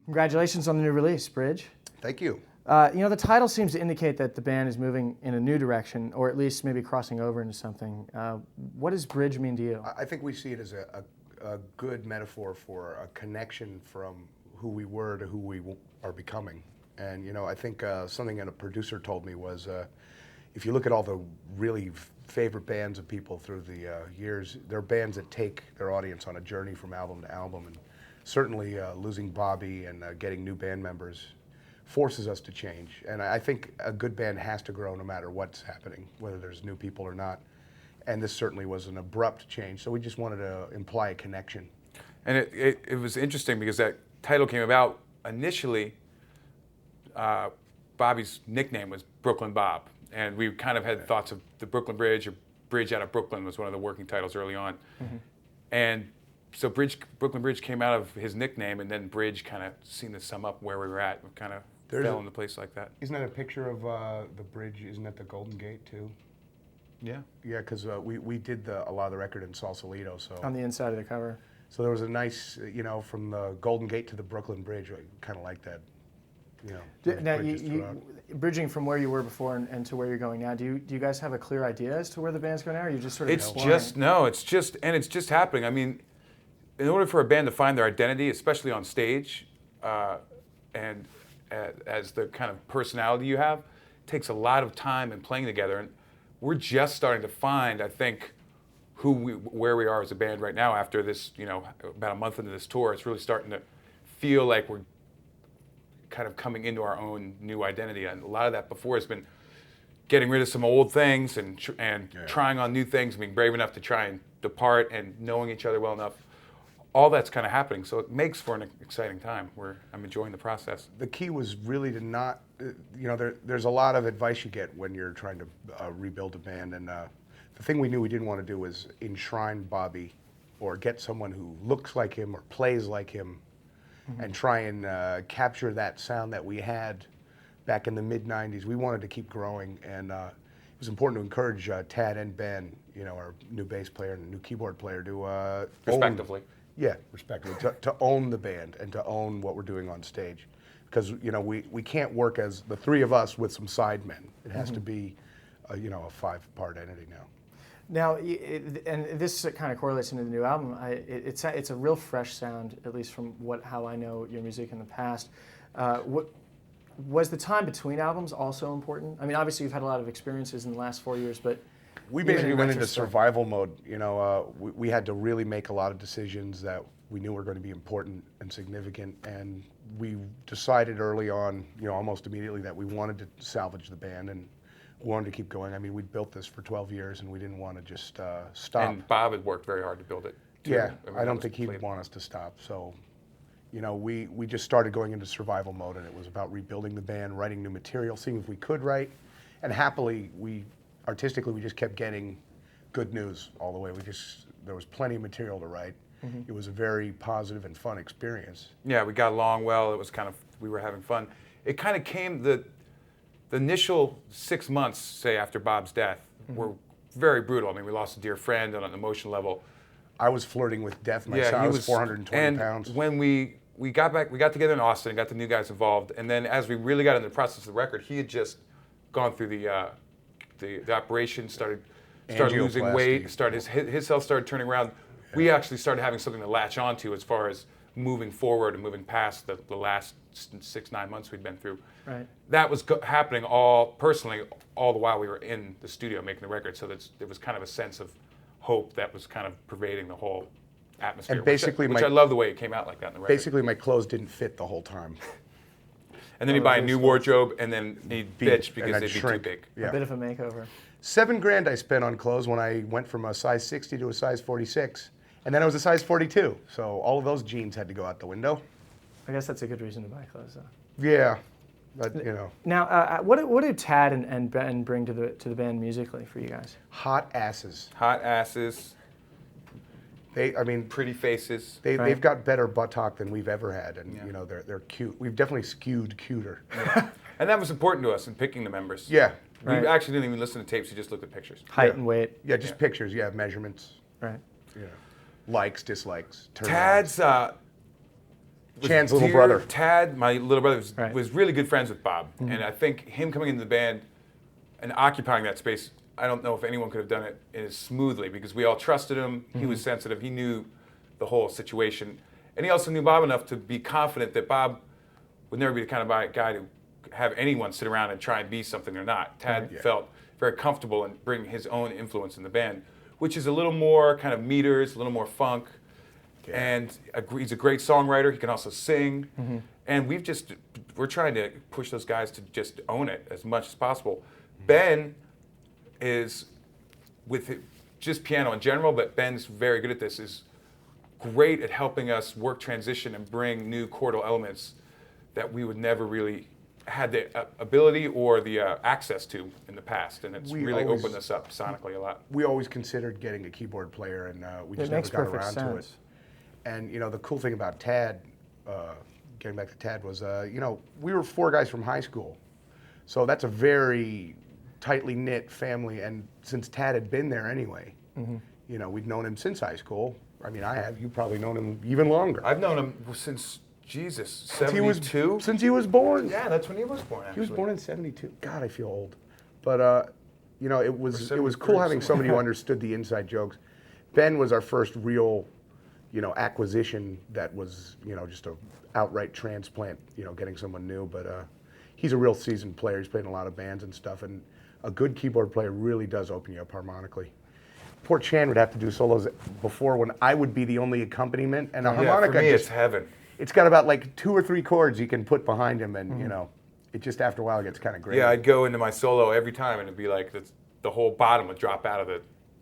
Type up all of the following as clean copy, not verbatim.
Congratulations on the new release, Bridge. Thank you. The title seems to indicate that the band is moving in a new direction, or at least maybe crossing over into something. What does Bridge mean to you? I think we see it as a good metaphor for a connection from who we were to who we are becoming. And, I think something that a producer told me was, if you look at all the really favorite bands of people through the years, they're bands that take their audience on a journey from album to album. And certainly losing Bobby and getting new band members forces us to change. And I think a good band has to grow no matter what's happening, whether there's new people or not. And this certainly was an abrupt change, so we just wanted to imply a connection. And it was interesting because that title came about initially. Bobby's nickname was Brooklyn Bob, and we kind of had thoughts of the Brooklyn Bridge, or Bridge Out of Brooklyn was one of the working titles early on. Mm-hmm. And so Brooklyn Bridge came out of his nickname, and then Bridge kind of seemed to sum up where we were at. We kind of fell into place like that. Isn't that a picture of the bridge? Isn't that the Golden Gate too? Yeah. Yeah, because we did a lot of the record in Sausalito. So on the inside of the cover. So there was a nice, from the Golden Gate to the Brooklyn Bridge, kind of like that. Now, bridging from where you were before and to where you're going now, do you guys have a clear idea as to where the band's going now, or are you just sort of exploring? It's just happening. I mean, in order for a band to find their identity, especially on stage, and as the kind of personality you have, it takes a lot of time and playing together. And we're just starting to find, I think, where we are as a band right now after this, about a month into this tour. It's really starting to feel like we're kind of coming into our own new identity. And a lot of that before has been getting rid of some old things and trying on new things, being brave enough to try and depart and knowing each other well enough. All that's kind of happening, so it makes for an exciting time where I'm enjoying the process. The key was really to not, there's a lot of advice you get when you're trying to rebuild a band, and the thing we knew we didn't want to do was enshrine Bobby or get someone who looks like him or plays like him, mm-hmm. and try and capture that sound that we had back in the mid-'90s. We wanted to keep growing, and it was important to encourage Tad and Ben, our new bass player and new keyboard player, to respectively. Respectively, to own the band and to own what we're doing on stage. Because, we can't work as the three of us with some sidemen. It has mm-hmm. to be, a 5-part entity now. Now, and this kind of correlates into the new album. It's a real fresh sound, at least from how I know your music in the past. Was the time between albums also important? I mean, obviously you've had a lot of experiences in the last 4 years, but we basically went into survival mode. We had to really make a lot of decisions that we knew were going to be important and significant, and we decided early on, almost immediately, that we wanted to salvage the band and wanted to keep going. I mean, we'd built this for 12 years, and we didn't want to just stop. And Bob had worked very hard to build it, too. Yeah, I don't think he'd want us to stop. So, we just started going into survival mode, and it was about rebuilding the band, writing new material, seeing if we could write, and happily, artistically, we just kept getting good news all the way. There was plenty of material to write. Mm-hmm. It was a very positive and fun experience. Yeah, we got along well. It was we were having fun. It kind of came, the initial 6 months, say, after Bob's death, mm-hmm. were very brutal. I mean, we lost a dear friend on an emotional level. I was flirting with death myself. I was 420 pounds. When we got back, we got together in Austin and got the new guys involved. And then as we really got into the process of the record, he had just gone through the operation, started losing weight, his health started turning around. Yeah. We actually started having something to latch onto as far as moving forward and moving past the last 6-9 months we'd been through. Right. That was happening all the while we were in the studio making the record. So there was kind of a sense of hope that was kind of pervading the whole atmosphere. And basically, which I love the way it came out like that in the record. Basically, my clothes didn't fit the whole time. And then you buy a new wardrobe, and then you bitch because they'd be too big. Yeah. A bit of a makeover. $7,000 I spent on clothes when I went from a size 60 to a size 46. And then I was a size 42. So all of those jeans had to go out the window. I guess that's a good reason to buy clothes, though. Yeah, but Now, what do Tad and Ben bring to the band musically for you guys? Hot asses. Hot asses. Pretty faces. They've got better buttock than we've ever had, and they're cute. We've definitely skewed cuter. Yeah. And that was important to us in picking the members. Yeah. We actually didn't even listen to tapes. We just looked at pictures. Height and weight. Yeah, just pictures. Yeah, measurements. Right. Yeah. Likes, dislikes. Tad's Chan's little dear. brother. Tad, my little brother, Right. was really good friends with Bob. And I think him coming into the band and occupying that space, I don't know if anyone could have done it as smoothly because we all trusted him. He was sensitive. He knew the whole situation. And he also knew Bob enough to be confident that Bob would never be the kind of guy to have anyone sit around and try and be something they're not. Tad felt very comfortable in bringing his own influence in the band, which is a little more kind of meters, a little more funk. And he's a great songwriter. He can also sing. And we're trying to push those guys to just own it as much as possible. Ben is, with just piano in general, but Ben's very good at this, is great at helping us work transition and bring new chordal elements that we would never really had the ability or the access to in the past. And it's really opened us up sonically a lot. We always considered getting a keyboard player, and we just never got around to it. And you know, the cool thing about Tad, getting back to Tad, was you know, we were 4 guys from high school, so that's a very tightly knit family. And since Tad had been there anyway, you know, we'd known him since high school. I mean, I have. You've probably known him even longer. I've known him since Jesus, 72. Since he was born. Yeah, that's when he was born. Actually. He was born in 72. God, I feel old. But you know, it was cool having somebody who understood the inside jokes. Ben was our first real, you know, acquisition that was, you know, just a outright transplant, you know, getting someone new. But he's a real seasoned player. He's played in a lot of bands and stuff. And a good keyboard player really does open you up harmonically. Poor Chan would have to do solos before when I would be the only accompaniment. And a harmonica, for me, it's heaven. It's got about like 2 or 3 chords you can put behind him, and you know, it just after a while gets kind of great. Yeah, I'd go into my solo every time, and it'd be like the whole bottom would drop out of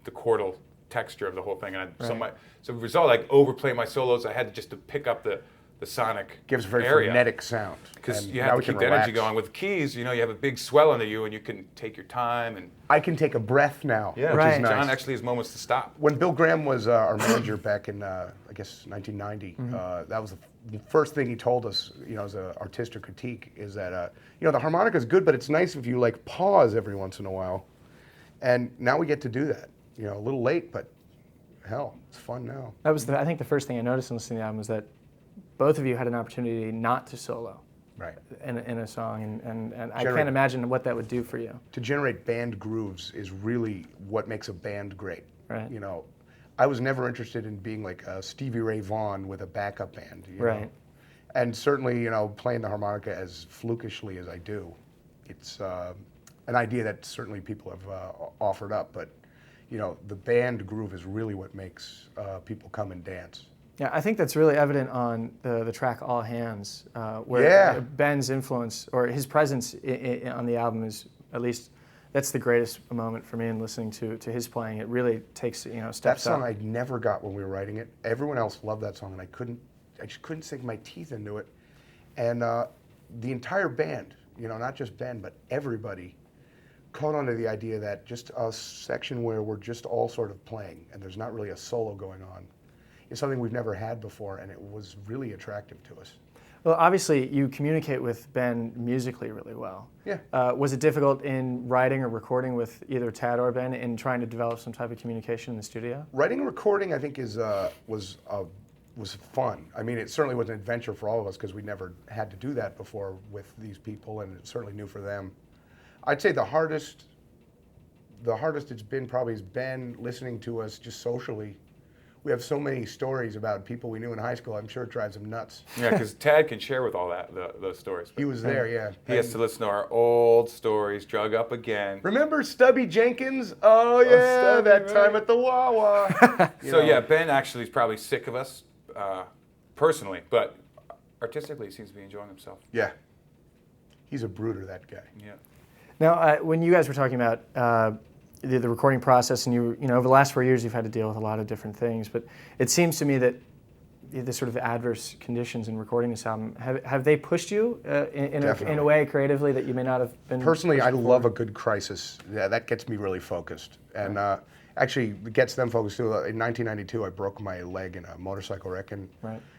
the chordal texture of the whole thing, and so as a result, I'd overplay my solos. I had to pick up the sonic gives a very area. frenetic sound Because you have to keep the energy going. With keys, you know, you have a big swell under you, and you can take your time. And I can take a breath now, which is nice. John actually has moments to stop. When Bill Graham was our manager back in, I guess, 1990, that was the first thing he told us, you know, as an artistic critique, is that, you know, the harmonica is good, but it's nice if you, like, pause every once in a while. And now we get to do that. You know, a little late, but hell, it's fun now. That was, I think, the first thing I noticed in listening to the album was that both of you had an opportunity not to solo in a song, and I can't imagine what that would do for you. To generate band grooves is really what makes a band great. Right. You know, I was never interested in being like a Stevie Ray Vaughan with a backup band. You know? And certainly, you know, playing the harmonica as flukishly as I do, it's an idea that certainly people have offered up, but you know, the band groove is really what makes people come and dance. Yeah, I think that's really evident on the track "All Hands," where Ben's influence or his presence on the album is, at least, that's the greatest moment for me in listening to his playing. It really takes, you know, steps up. That song up. I never got when we were writing it. Everyone else loved that song, and I just couldn't sink my teeth into it. And the entire band, you know, not just Ben, but everybody, caught on to the idea that just a section where we're just all sort of playing and there's not really a solo going on is something we've never had before, and it was really attractive to us. Well, obviously, you communicate with Ben musically really well. Yeah. Was it difficult in writing or recording with either Tad or Ben in trying to develop some type of communication in the studio? Writing and recording, I think, was fun. I mean, it certainly was an adventure for all of us because we never had to do that before with these people, and it's certainly new for them. I'd say the hardest it's been probably is Ben listening to us just socially. We have so many stories about people we knew in high school. I'm sure it drives him nuts. Yeah, because Tad can share with all those stories. He was there, yeah. He has to listen to our old stories, drug up again. Remember Stubby Jenkins? Oh yeah, Stubby, that time at the Wawa. Yeah, Ben actually is probably sick of us personally, but artistically he seems to be enjoying himself. Yeah. He's a brooder, that guy. Yeah. Now, when you guys were talking about the recording process, and you know, over the last 4 years, you've had to deal with a lot of different things, but it seems to me that the sort of adverse conditions in recording this album, have they pushed you in a way creatively that you may not have been? Personally, I love a good crisis. Yeah, that gets me really focused, and actually it gets them focused too. In 1992, I broke my leg in a motorcycle wreck, and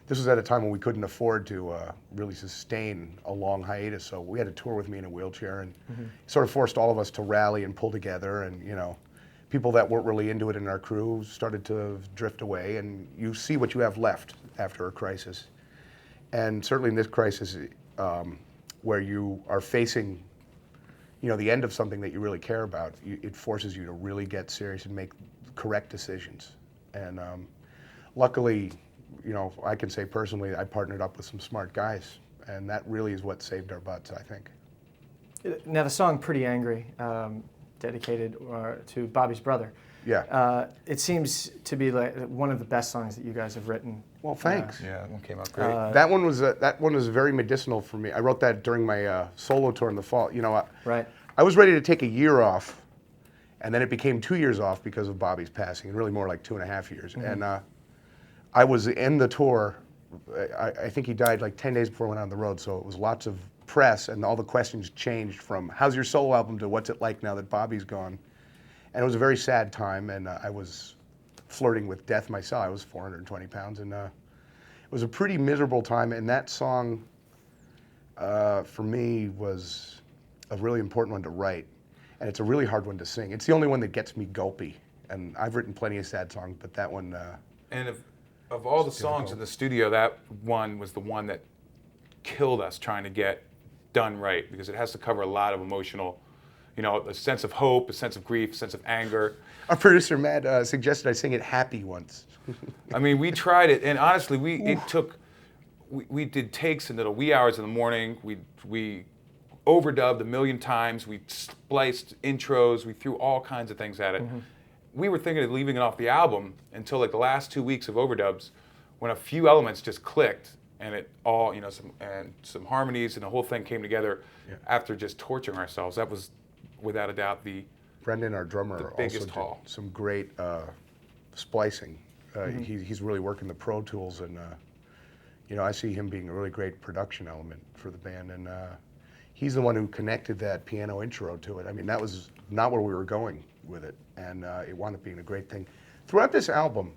this was at a time when we couldn't afford to really sustain a long hiatus, so we had to tour with me in a wheelchair, and it sort of forced all of us to rally and pull together, and you know, people that weren't really into it in our crew started to drift away, and you see what you have left after a crisis. And certainly in this crisis, where you are facing, the end of something that you really care about, it forces you to really get serious and make correct decisions. And luckily, I can say personally, I partnered up with some smart guys, and that really is what saved our butts, I think. Now the song "Pretty Angry," dedicated to Bobby's brother. Yeah. It seems to be like one of the best songs that you guys have written. Well, thanks. Yeah, that one came out great. That one was very medicinal for me. I wrote that during my solo tour in the fall. Right. I was ready to take a year off, and then it became 2 years off because of Bobby's passing, and really more like 2.5 years. And I was in the tour. I think he died like 10 days before I went on the road, so it was lots of press, and all the questions changed from how's your solo album to what's it like now that Bobby's gone. And it was a very sad time, and I was flirting with death myself. I was 420 pounds, and it was a pretty miserable time. And that song, for me, was a really important one to write, and it's a really hard one to sing. It's the only one that gets me gulpy, and I've written plenty of sad songs, but that one. And of all the songs in the studio, that one was the one that killed us trying to get done right, because it has to cover a lot of emotional, a sense of hope, a sense of grief, a sense of anger. Our producer Matt suggested I sing it happy once. I mean, we tried it, and honestly, we did takes into the wee hours in the morning. We overdubbed a million times. We spliced intros. We threw all kinds of things at it. Mm-hmm. We were thinking of leaving it off the album until like the last 2 weeks of overdubs, when a few elements just clicked, and it all, some harmonies, and the whole thing came together after just torturing ourselves. That was, without a doubt, Brendan, our drummer, also did some great splicing. He's really working the Pro Tools, and I see him being a really great production element for the band. And he's the one who connected that piano intro to it. I mean, that was not where we were going with it, and it wound up being a great thing. Throughout this album,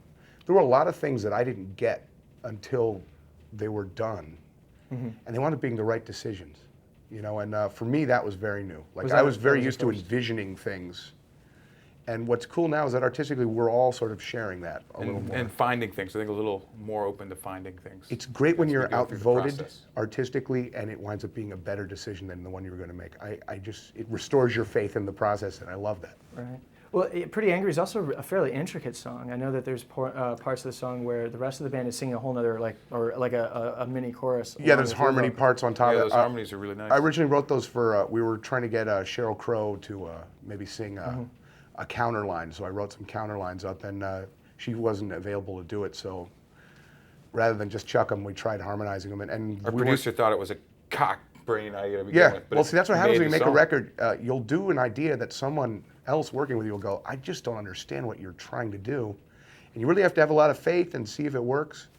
there were a lot of things that I didn't get until they were done, and they wound up being the right decisions. And for me, that was very new. I was very used to envisioning things. And what's cool now is that artistically, we're all sort of sharing that a little more. And finding things. I think a little more open to finding things. It's great when you're outvoted artistically, and it winds up being a better decision than the one you were going to make. It restores your faith in the process, and I love that. Right. Well, Pretty Angry is also a fairly intricate song. I know that there's parts of the song where the rest of the band is singing a whole nother, a mini chorus. Yeah, there's harmony parts on top of it. Those harmonies are really nice. I originally wrote those for, we were trying to get Sheryl Crow to maybe sing a counter line, so I wrote some counter lines up, and she wasn't available to do it, so rather than just chuck them, we tried harmonizing them. And our producer thought it was a cock brain idea to begin with. Well, see, that's what happens when you make a record. You'll do an idea that someone else working with you will go, I just don't understand what you're trying to do. And you really have to have a lot of faith and see if it works.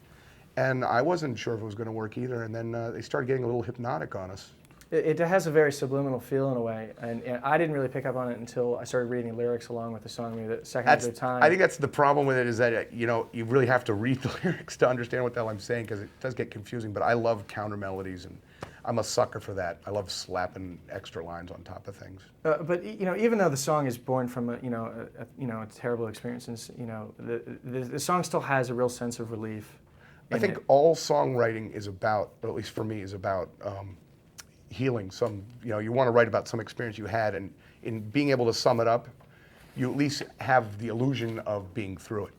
And I wasn't sure if it was going to work either, and then they started getting a little hypnotic on us. It has a very subliminal feel in a way, and I didn't really pick up on it until I started reading lyrics along with the song maybe the second or third time. I think that's the problem with it, is that you really have to read the lyrics to understand what the hell I'm saying, because it does get confusing. But I love counter melodies, and I'm a sucker for that. I love slapping extra lines on top of things. But even though the song is born from a terrible experience, the song still has a real sense of relief. I think all songwriting is about, or at least for me, is about healing some. You want to write about some experience you had, and in being able to sum it up, you at least have the illusion of being through it.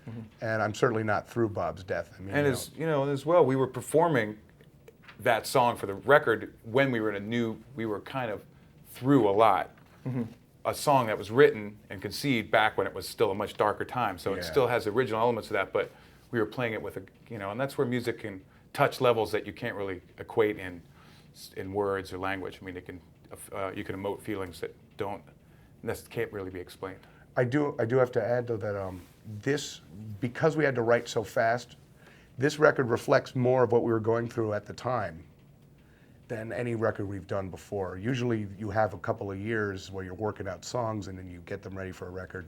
Mm-hmm. And I'm certainly not through Bob's death. I mean, and as well, we were performing that song for the record when we were kind of through a lot. Mm-hmm. A song that was written and conceived back when it was still a much darker time. So it still has original elements of that, but we were playing it with and that's where music can touch levels that you can't really equate in words or language. I mean, you can emote feelings that can't really be explained. I do have to add though that because we had to write so fast, this record reflects more of what we were going through at the time than any record we've done before. Usually you have a couple of years where you're working out songs and then you get them ready for a record.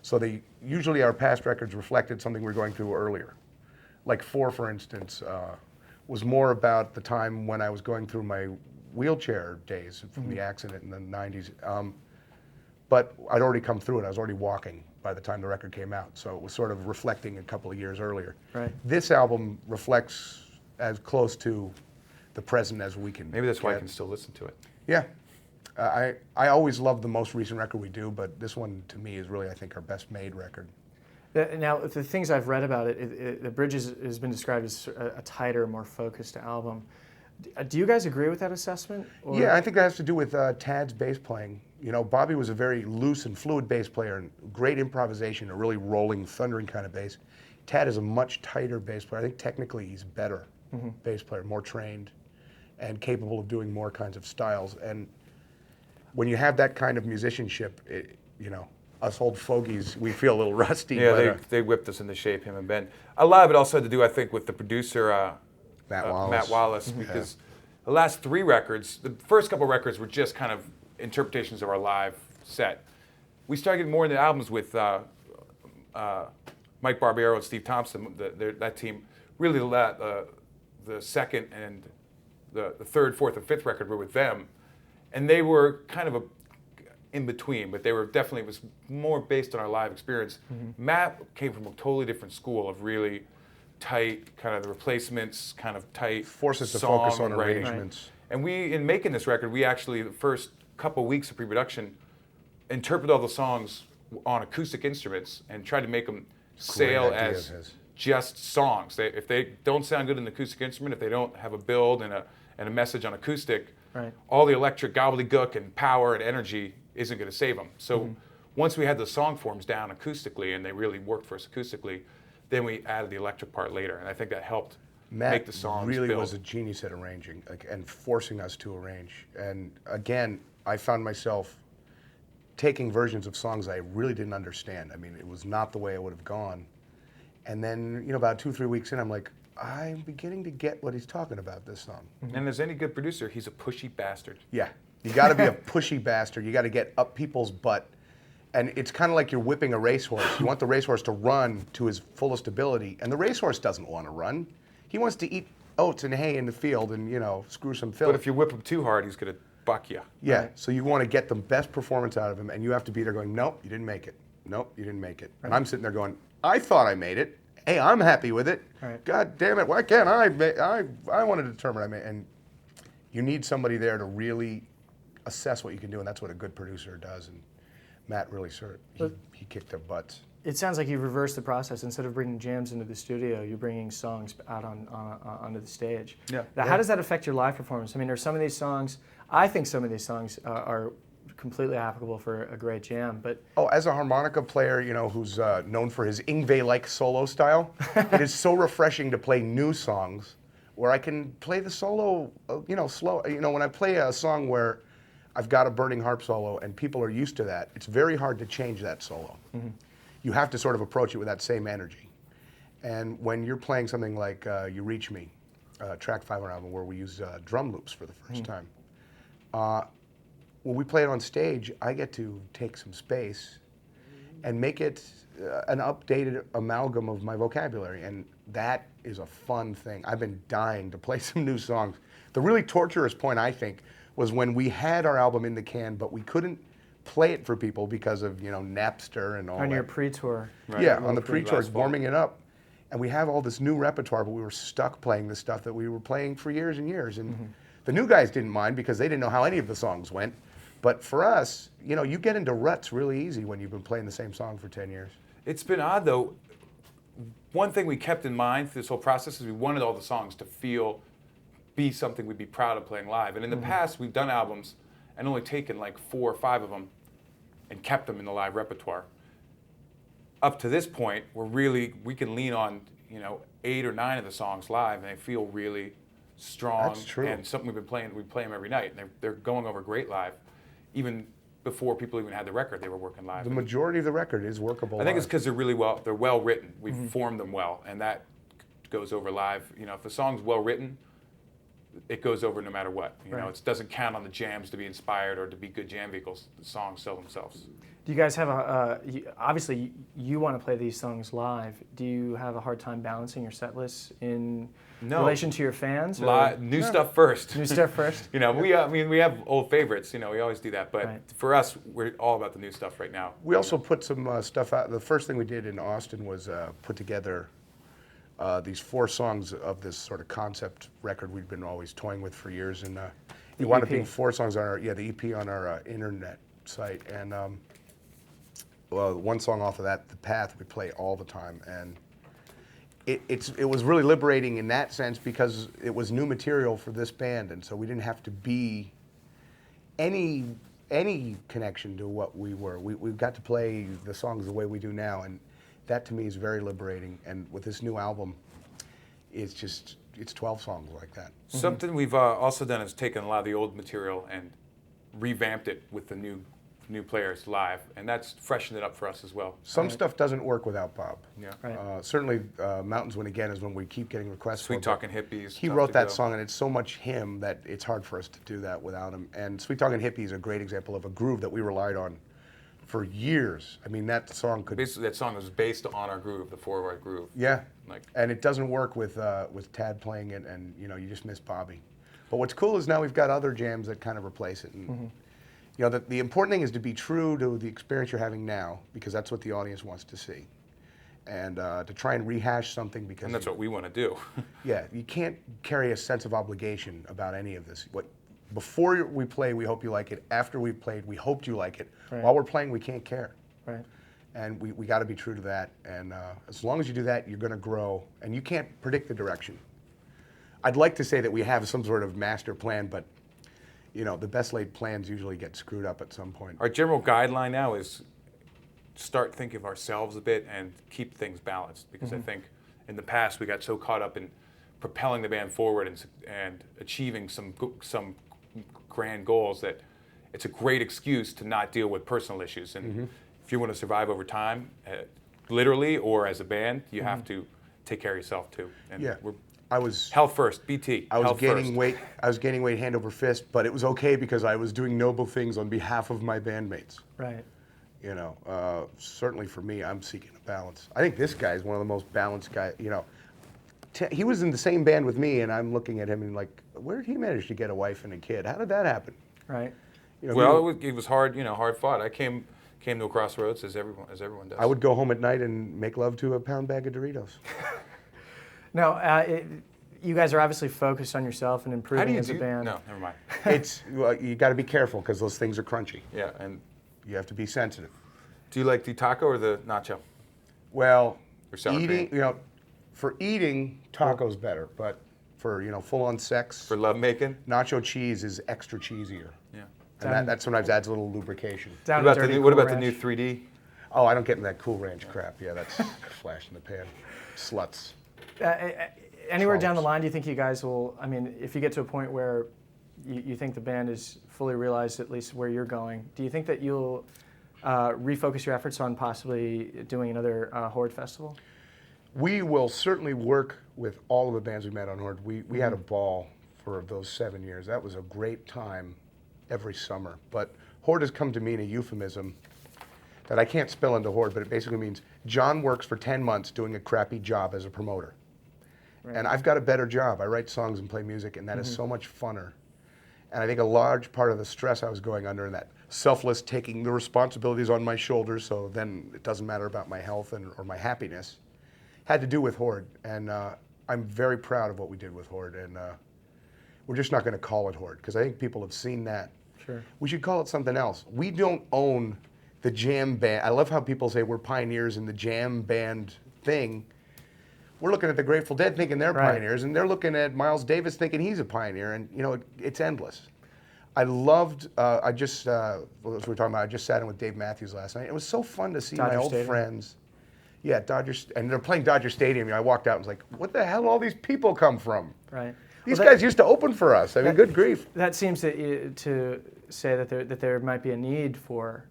So usually our past records reflected something we were going through earlier. Like Four, for instance, was more about the time when I was going through my wheelchair days from the accident in the 90s. But I'd already come through it. I was already walking by the time the record came out. So it was sort of reflecting a couple of years earlier. Right. This album reflects as close to the present as we can. Maybe that's why I get. can still listen to it. Yeah. I always love the most recent record we do, but this one to me is really, I think, our best made record. Now, the things I've read about it, the Bridges has been described as a tighter, more focused album. Do you guys agree with that assessment? Or? Yeah, I think that has to do with Tad's bass playing. You know, Bobby was a very loose and fluid bass player and great improvisation, a really rolling, thundering kind of bass. Tad is a much tighter bass player. I think technically he's better bass player, more trained and capable of doing more kinds of styles. And when you have that kind of musicianship, you know, us old fogies, we feel a little rusty. Yeah, but, they whipped us into shape, him and Ben. A lot of it also had to do, I think, with the producer, Matt Wallace, because the last 3 records, the first couple records were just kind of interpretations of our live set. We started getting more into albums with Mike Barbero and Steve Thompson, that team. Really, the second and the third, fourth, and fifth record were with them, and they were kind of in between, but they were definitely, it was more based on our live experience. Matt came from a totally different school of really tight, kind of the Replacements, kind of tight forces to focus on writing. arrangements. And we, in making this record, we actually, the first couple weeks of pre-production, interpreted all the songs on acoustic instruments and tried to make them sail as just songs. If they don't sound good in the acoustic instrument, if they don't have a build and a message on acoustic, all the electric gobbledygook and power and energy isn't going to save them. So once we had the song forms down acoustically and they really worked for us acoustically, then we added the electric part later, and I think that helped make the songs really build. was a genius at arranging, and forcing us to arrange. And again, I found myself taking versions of songs I really didn't understand. I mean, it was not the way I would have gone. And then, you know, about 2-3 weeks in, I'm like, I'm beginning to get what he's talking about, this song. And as any good producer, he's a pushy bastard. Yeah, you got to be a pushy bastard. You got to get up people's butt. And it's kind of like you're whipping a racehorse. You want the racehorse to run to his fullest ability, and the racehorse doesn't want to run. He wants to eat oats and hay in the field and, you know, screw some filth. But if you whip him too hard, he's going to buck you. Yeah, so you want to get the best performance out of him, and you have to be there going, nope, you didn't make it. Nope, you didn't make it. And I'm sitting there going, I thought I made it. Hey, I'm happy with it. God damn it, why can't I want to determine I made it. And you need somebody there to really assess what you can do, and that's what a good producer does. And Matt really he kicked their butts. It sounds like you've reversed the process. Instead of bringing jams into the studio, you're bringing songs out onto the stage. Now, how does that affect your live performance? I mean, are some of these songs, I think some of these songs are completely applicable for a great jam, but... Oh, as a harmonica player, you know, who's known for his Yngwie-like solo style, it is so refreshing to play new songs where I can play the solo, you know, slow. You know, when I play a song where I've got a burning harp solo and people are used to that, it's very hard to change that solo. You have to sort of approach it with that same energy. And when you're playing something like You Reach Me, track 5 on our album, where we use drum loops for the first time, when we play it on stage, I get to take some space and make it an updated amalgam of my vocabulary, and that is a fun thing. I've been dying to play some new songs. The really torturous point, I think, was when we had our album in the can, but we couldn't play it for people because of, you know, Napster and all that. On your pre-tour. Yeah, on the pre-tour, warming it up. And we have all this new repertoire, but we were stuck playing the stuff that we were playing for years and years. And the new guys didn't mind because they didn't know how any of the songs went. But for us, you know, you get into ruts really easy when you've been playing the same song for 10 years. It's been odd, though. One thing we kept in mind through this whole process is we wanted all the songs to be something we'd be proud of playing live. And in the past, we've done albums and only taken like 4 or 5 of them and kept them in the live repertoire. Up to this point, we can lean on, you know, 8 or 9 of the songs live, and they feel really strong. That's true. And something we've been playing, we play them every night, and they're going over great live. Even before people even had the record, they were working live. The majority of the record is workable I think live. it's because they're well written. We've formed them well, and that goes over live. You know, if the song's well written, it goes over no matter what. You know, it doesn't count on the jams to be inspired or to be good jam vehicles. The songs sell themselves. Do you guys have obviously you want to play these songs live. Do you have a hard time balancing your set lists in relation to your fans? New stuff first. New stuff first? You know, we have old favorites. You know, we always do that. But for us, we're all about the new stuff right now. We also put some stuff out. The first thing we did in Austin was put together these 4 songs of this sort of concept record we've been always toying with for years, and it wound up being 4 songs on our the EP on our internet site, and well, one song off of that, "The Path," we play all the time, and it was really liberating in that sense because it was new material for this band, and so we didn't have to be any connection to what we were. We've got to play the songs the way we do now, and that to me is very liberating. And with this new album, it's 12 songs like that. Something we've also done is taken a lot of the old material and revamped it with the new players live, and that's freshened it up for us as well. Some stuff doesn't work without Bob. Yeah. Right. Certainly, Mountains Win Again is one we keep getting requests Sweet for. Talking Hippies. He Tough wrote to that Go. song, and it's so much him that it's hard for us to do that without him. And Sweet Talking Hippie is a great example of a groove that we relied on for years. I mean, that song could... Basically, that song was based on our groove, the 4/8 groove. Yeah, Like, and it doesn't work with Tad playing it, and you just miss Bobby. But what's cool is now we've got other jams that kind of replace it. And, the important thing is to be true to the experience you're having now, because that's what the audience wants to see. And to try and rehash something because... and that's what we want to do. Yeah, you can't carry a sense of obligation about any of this. Before we play, we hope you like it. After we've played, we hoped you like it. Right. While we're playing, we can't care. Right. And we got to be true to that. And as long as you do that, you're going to grow. And you can't predict the direction. I'd like to say that we have some sort of master plan, but the best laid plans usually get screwed up at some point. Our general guideline now is start thinking of ourselves a bit and keep things balanced, because I think in the past we got so caught up in propelling the band forward and achieving some grand goals that it's a great excuse to not deal with personal issues. And if you want to survive over time, literally or as a band, you have to take care of yourself too. And Yeah. we're I was health first, BT. I was health gaining first. weight. I was gaining weight hand over fist, but it was okay because I was doing noble things on behalf of my bandmates. Right. Certainly for me, I'm seeking a balance. I think this guy is one of the most balanced guys. He was in the same band with me, and I'm looking at him and like, where did he manage to get a wife and a kid? How did that happen? Right. Well, it was hard, hard fought. I came to a crossroads as everyone does. I would go home at night and make love to a pound bag of Doritos. Now, you guys are obviously focused on yourself and How do improving you as a do? band. No, never mind. You got to be careful because those things are crunchy. Yeah, and You have to be sensitive. do you like the taco or the nacho? Well, Or sour eating, cream? for eating, tacos better, but for full-on sex, For love making? nacho cheese is extra cheesier, Yeah. and that sometimes adds a little lubrication. Down What to about dirty what Cool about the new Ranch. 3D? Oh, I don't get in that Cool Ranch crap. Yeah, that's flash in the pan. Sluts. Anywhere down the Trolls. line, do you think you guys will? I mean, if you get to a point where you think the band is fully realized, at least where you're going, do you think that you'll refocus your efforts on possibly doing another Horde festival? We will certainly work with all of the bands we met on Horde. We had a ball for those 7 years. That was a great time every summer. But Horde has come to mean a euphemism that I can't spell into Horde, but it basically means John works for 10 months doing a crappy job as a promoter. Right. And I've got a better job. I write songs and play music, and that is so much funner. And I think a large part of the stress I was going under and that selfless taking the responsibilities on my shoulders, so then it doesn't matter about my health or my happiness, had to do with Horde. And I'm very proud of what we did with Horde. And we're just not going to call it Horde, because I think people have seen that. Sure. We should call it something else. We don't own the jam band. I love how people say we're pioneers in the jam band thing. We're looking at the Grateful Dead thinking they're Right. pioneers, and they're looking at Miles Davis thinking he's a pioneer, and it's endless. I loved, I just sat in with Dave Matthews last night. It was so fun to see Dodger my old Stadium. friends. Yeah, Dodgers, and they're playing Dodger Stadium. I walked out and was like, what the hell all these people come from? Right. These Well, guys used to open for us. I mean, good grief. That seems to say that there might be a need for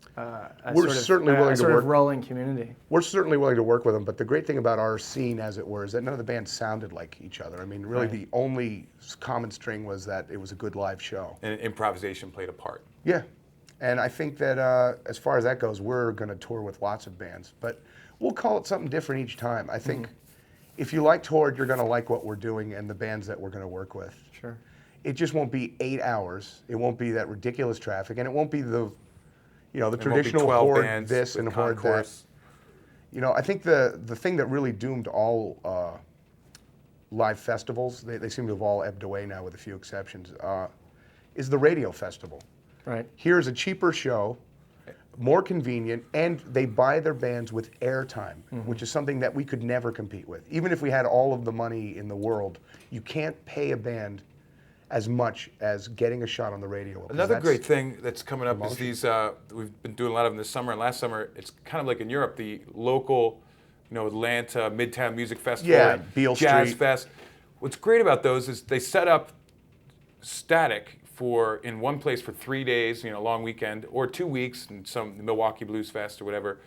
We're certainly willing to sort work. of rolling community. We're certainly willing to work with them, but the great thing about our scene, as it were, is that none of the bands sounded like each other. I mean, really, Right. the only common string was that it was a good live show. And improvisation played a part. Yeah, and I think that as far as that goes, we're going to tour with lots of bands, but we'll call it something different each time. I think if you liked Horde, you're going to like what we're doing and the bands that we're going to work with. Sure. It just won't be 8 hours. It won't be that ridiculous traffic, and it won't be the It won't be traditional 12 Horde bands this with and Horde that. concourse. I think the thing that really doomed all live festivals, they seem to have all ebbed away now with a few exceptions, is the radio festival. Right. Here's a cheaper show, more convenient, and they buy their bands with airtime, which is something that we could never compete with. Even if we had all of the money in the world, you can't pay a band as much as getting a shot on the radio. 'Cause Another that's great thing that's coming up is promotion. these. We've been doing a lot of them this summer and last summer. It's kind of like in Europe, the local, Atlanta Midtown Music Festival, Yeah, and Beale Jazz Street. Fest. What's great about those is they set up static in one place for 3 days, long weekend, or 2 weeks, in some Milwaukee Blues Fest or whatever,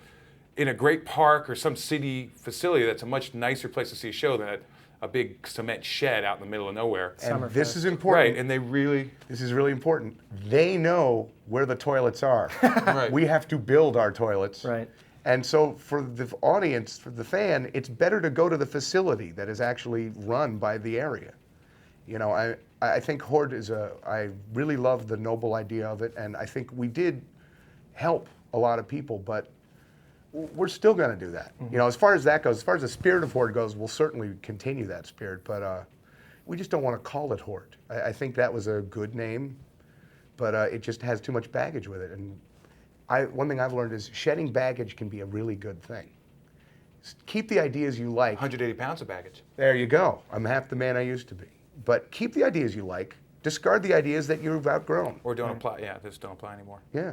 in a great park or some city facility that's a much nicer place to see a show than a big cement shed out in the middle of nowhere. And Summerfest. this is important. Right, and they really. This is really important. They know where the toilets are. Right. We have to build our toilets. Right. And so for the audience, for the fan, it's better to go to the facility that is actually run by the area. I think Horde I really love the noble idea of it, and I think we did help a lot of people, but we're still going to do that. As far as that goes, as far as the spirit of Horde goes, we'll certainly continue that spirit, but we just don't want to call it Horde. I think that was a good name, but it just has too much baggage with it. And one thing I've learned is shedding baggage can be a really good thing. Keep the ideas you like. 180 pounds of baggage. There you go. I'm half the man I used to be. But keep the ideas you like. Discard the ideas that you've outgrown. Or don't apply. Yeah, just don't apply anymore. Yeah.